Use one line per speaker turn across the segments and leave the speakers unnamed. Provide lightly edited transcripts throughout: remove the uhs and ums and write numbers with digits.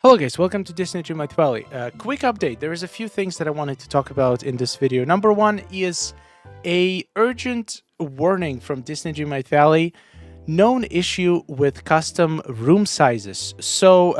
Hello guys, welcome to DISNEY Dreamlight Valley. Quick update, there is a few things that I wanted to talk about in this video. Number one is a urgent warning from DISNEY Dreamlight Valley. Known issue with custom room sizes. So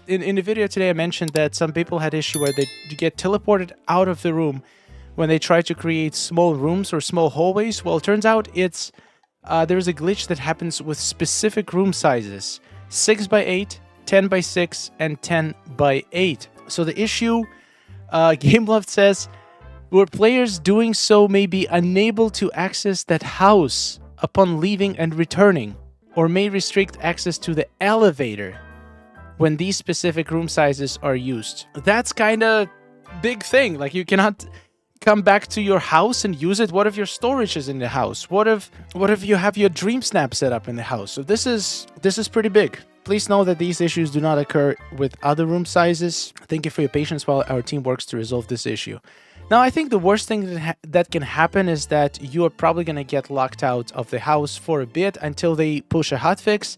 in the video today I mentioned that some people had issue where they get teleported out of the room when they try to create small rooms or small hallways. Well, it turns out it's there's a glitch that happens with specific room sizes. 6 by 8, 10 by 6, and 10 by 8. So the issue, Gameloft says, where players doing so may be unable to access that house upon leaving and returning, or may restrict access to the elevator when these specific room sizes are used. That's kind of big thing. Like, you cannot come back to your house and use it. What if your storage is in the house? What if you have your DreamSnap set up in the house? So this is pretty big. Please know that these issues do not occur with other room sizes. Thank you for your patience while our team works to resolve this issue. Now, I think the worst thing that can happen is that you are probably going to get locked out of the house for a bit until they push a hotfix,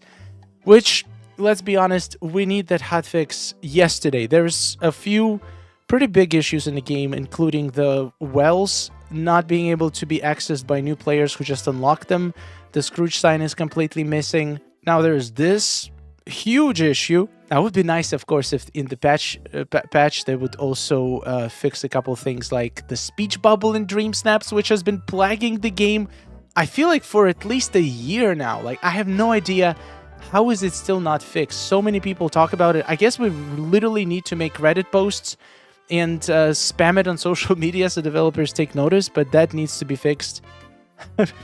which, let's be honest, we need that hotfix yesterday. There's a few pretty big issues in the game, including the wells not being able to be accessed by new players who just unlocked them. The Scrooge sign is completely missing. Now, there's this huge issue. Now, it would be nice, of course, if in the patch they would also fix a couple things like the speech bubble in DreamSnaps, which has been plaguing the game, I feel like, for at least a year now. Like, I have no idea how is it still not fixed. So many people talk about it. I guess we literally need to make Reddit posts and spam it on social media so developers take notice, but that needs to be fixed.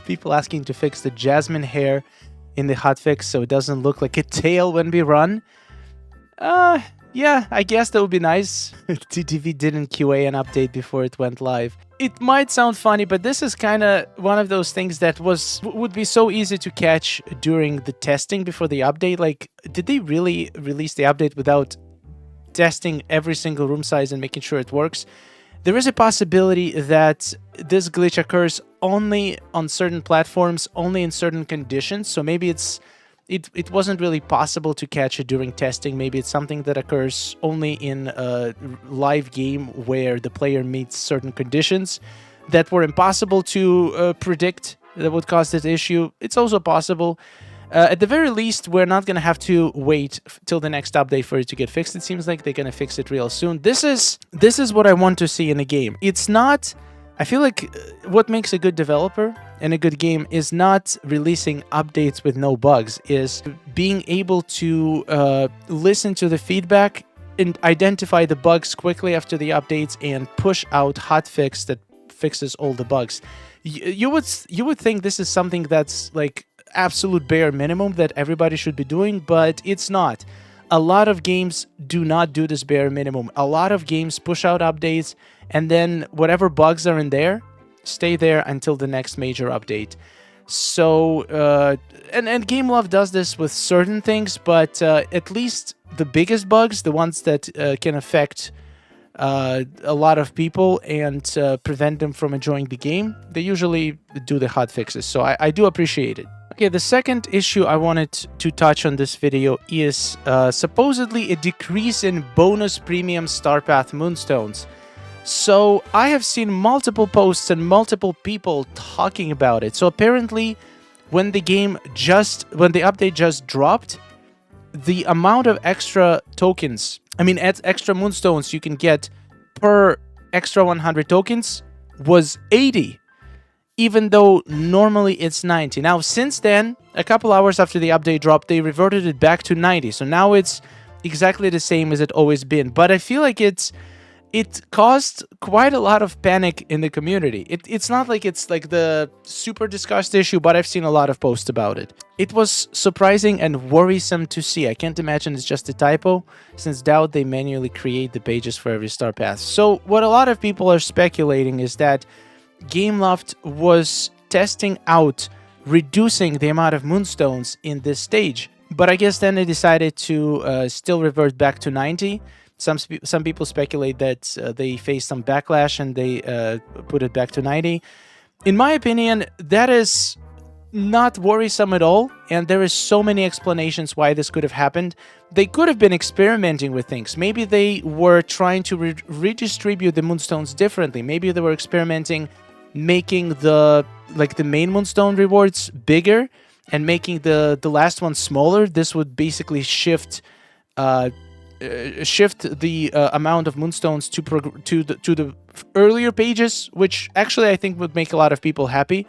People asking to fix the jasmine hair in the hotfix so it doesn't look like a tail when we run. Yeah, I guess that would be nice. TTV didn't QA an update before it went live. It might sound funny, but this is kind of one of those things that would be so easy to catch during the testing before the update. Like, did they really release the update without testing every single room size and making sure it works? There is a possibility that this glitch occurs only on certain platforms, only in certain conditions. So maybe it wasn't really possible to catch it during testing. Maybe it's something that occurs only in a live game where the player meets certain conditions that were impossible to predict that would cause this issue. It's also possible. At the very least, we're not going to have to wait till the next update for it to get fixed. It seems like they're going to fix it real soon. This is what I want to see in a game. It's not... I feel like what makes a good developer and a good game is not releasing updates with no bugs, is being able to listen to the feedback and identify the bugs quickly after the updates and push out hotfix that fixes all the bugs. You would think this is something that's like absolute bare minimum that everybody should be doing, but it's not. A lot of games do not do this bare minimum. A lot of games push out updates, and then whatever bugs are in there stay there until the next major update. So and Gameloft does this with certain things, but at least the biggest bugs, the ones that can affect a lot of people and prevent them from enjoying the game, they usually do the hot fixes. So I do appreciate it. Okay, the second issue I wanted to touch on this video is supposedly a decrease in bonus premium Star Path moonstones. So I have seen multiple posts and multiple people talking about it. So apparently, when the update just dropped, the amount of extra tokens, extra moonstones you can get per extra 100 tokens was 80. Even though normally it's 90. Now, since then, a couple hours after the update dropped, they reverted it back to 90. So now it's exactly the same as it always been. But I feel like it caused quite a lot of panic in the community. It's not like it's like the super discussed issue, but I've seen a lot of posts about it. It was surprising and worrisome to see. I can't imagine it's just a typo, since doubt they manually create the pages for every star path. So what a lot of people are speculating is that Gameloft was testing out reducing the amount of moonstones in this stage, but I guess then they decided to still revert back to 90. Some people speculate that they faced some backlash and they put it back to 90. In my opinion, that is not worrisome at all, and there is so many explanations why this could have happened. They could have been experimenting with things. Maybe they were trying to redistribute the moonstones differently. Maybe they were experimenting making the main moonstone rewards bigger and making the last one smaller. This would basically shift the amount of moonstones to the earlier pages, which actually I think would make a lot of people happy.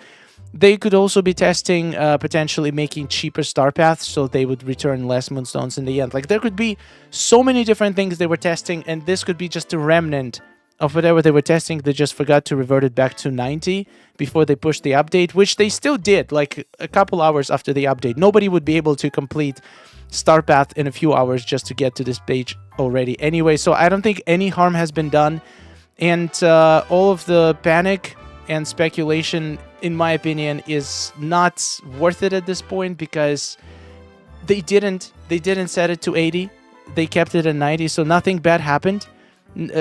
They could also be testing potentially making cheaper star paths, so they would return less moonstones in the end. Like, there could be so many different things they were testing, and this could be just a remnant of whatever they were testing. They just forgot to revert it back to 90 before they pushed the update, which they still did, like a couple hours after the update. Nobody would be able to complete star path in a few hours just to get to this page already anyway, so I don't think any harm has been done. And all of the panic and speculation, in my opinion, is not worth it at this point, because they didn't set it to 80. They kept it at 90, so nothing bad happened.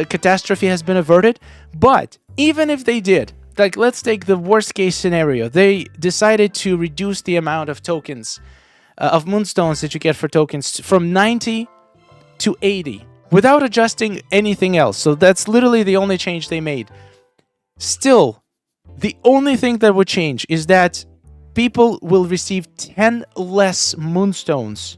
Catastrophe has been averted. But even if they did, like, let's take the worst case scenario. They decided to reduce the amount of tokens, of moonstones that you get for tokens, from 90 to 80 without adjusting anything else. So that's literally the only change they made. Still, the only thing that would change is that people will receive 10 less moonstones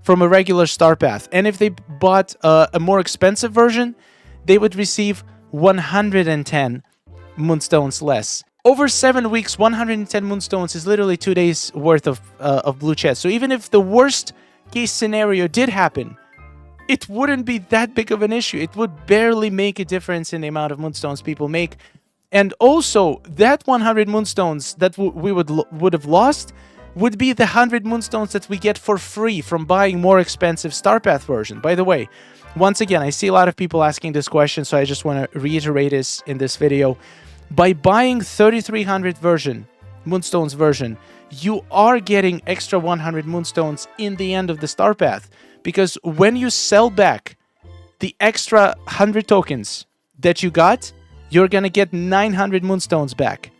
from a regular star path. And if they bought a more expensive version, they would receive 110 moonstones less. Over 7 weeks, 110 moonstones is literally 2 days worth of blue chests. So even if the worst case scenario did happen, it wouldn't be that big of an issue. It would barely make a difference in the amount of moonstones people make. And also, that 100 moonstones that we would have lost would be the 100 moonstones that we get for free from buying more expensive star path version. By the way, once again, I see a lot of people asking this question, so I just want to reiterate this in this video. By buying 3300 version, moonstones version, you are getting extra 100 moonstones in the end of the star path, because when you sell back the extra 100 tokens that you got, you're gonna get 900 moonstones back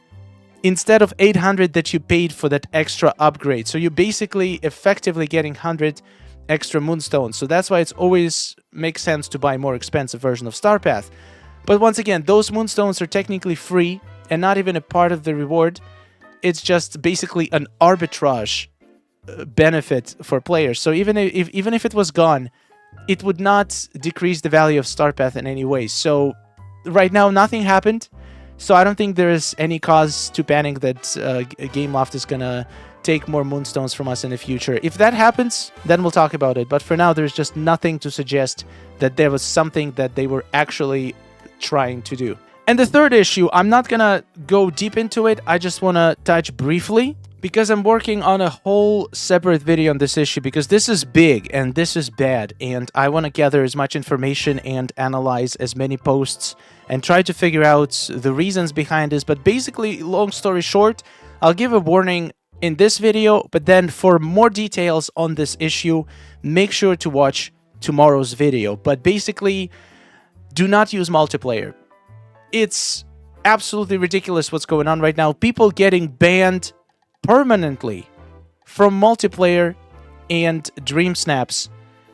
instead of 800 that you paid for that extra upgrade. So you're basically effectively getting 100 extra moonstones. So that's why it's always makes sense to buy more expensive version of star path. But once again, those moonstones are technically free and not even a part of the reward. It's just basically an arbitrage benefit for players. So even if it was gone, it would not decrease the value of star path in any way. So right now, nothing happened. So I don't think there is any cause to panic that Gameloft is gonna take more moonstones from us in the future. If that happens, then we'll talk about it. But for now, there's just nothing to suggest that there was something that they were actually trying to do. And the third issue, I'm not gonna go deep into it. I just want to touch briefly, because I'm working on a whole separate video on this issue, because this is big and this is bad, and I want to gather as much information and analyze as many posts and try to figure out the reasons behind this. But basically, long story short, I'll give a warning in this video, but then for more details on this issue, make sure to watch tomorrow's video. But basically, do not use multiplayer. It's absolutely ridiculous what's going on right now. People getting banned permanently from multiplayer and dream snaps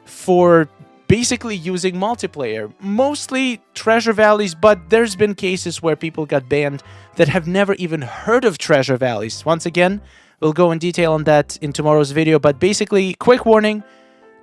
for basically using multiplayer. Mostly treasure valleys, but there's been cases where people got banned that have never even heard of treasure valleys. Once again, we'll go in detail on that in tomorrow's video, but basically, quick warning,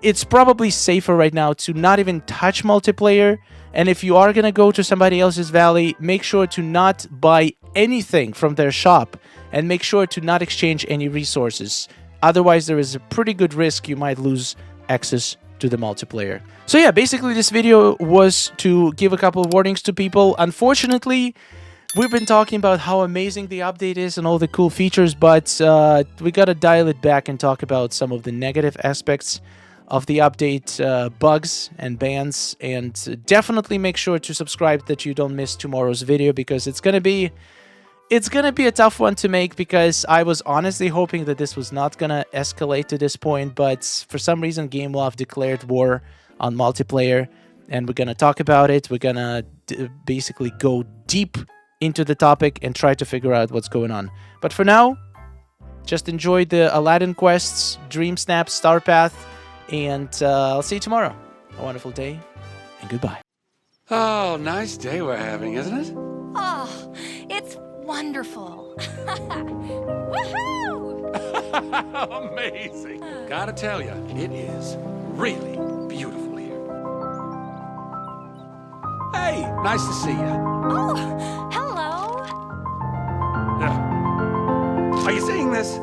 it's probably safer right now to not even touch multiplayer. And if you are gonna go to somebody else's valley, make sure to not buy anything from their shop, and make sure to not exchange any resources. Otherwise, there is a pretty good risk you might lose access to the multiplayer. So yeah, basically this video was to give a couple of warnings to people. Unfortunately, we've been talking about how amazing the update is and all the cool features, but we gotta dial it back and talk about some of the negative aspects of the update, bugs and bans, and definitely make sure to subscribe that you don't miss tomorrow's video, because it's gonna be a tough one to make, because I was honestly hoping that this was not gonna escalate to this point, but for some reason Gameloft declared war on multiplayer, and we're gonna talk about it. We're gonna basically go deep into the topic and try to figure out what's going on. But for now, just enjoy the Aladdin quests, Dream Snap, Star Path, and I'll see you tomorrow. A wonderful day, and goodbye.
Oh, nice day we're having, isn't it?
Oh, it's wonderful. Woohoo!
Amazing. Gotta tell you, it is really beautiful here. Hey, nice to see you.
Oh, hello.
Are you seeing this?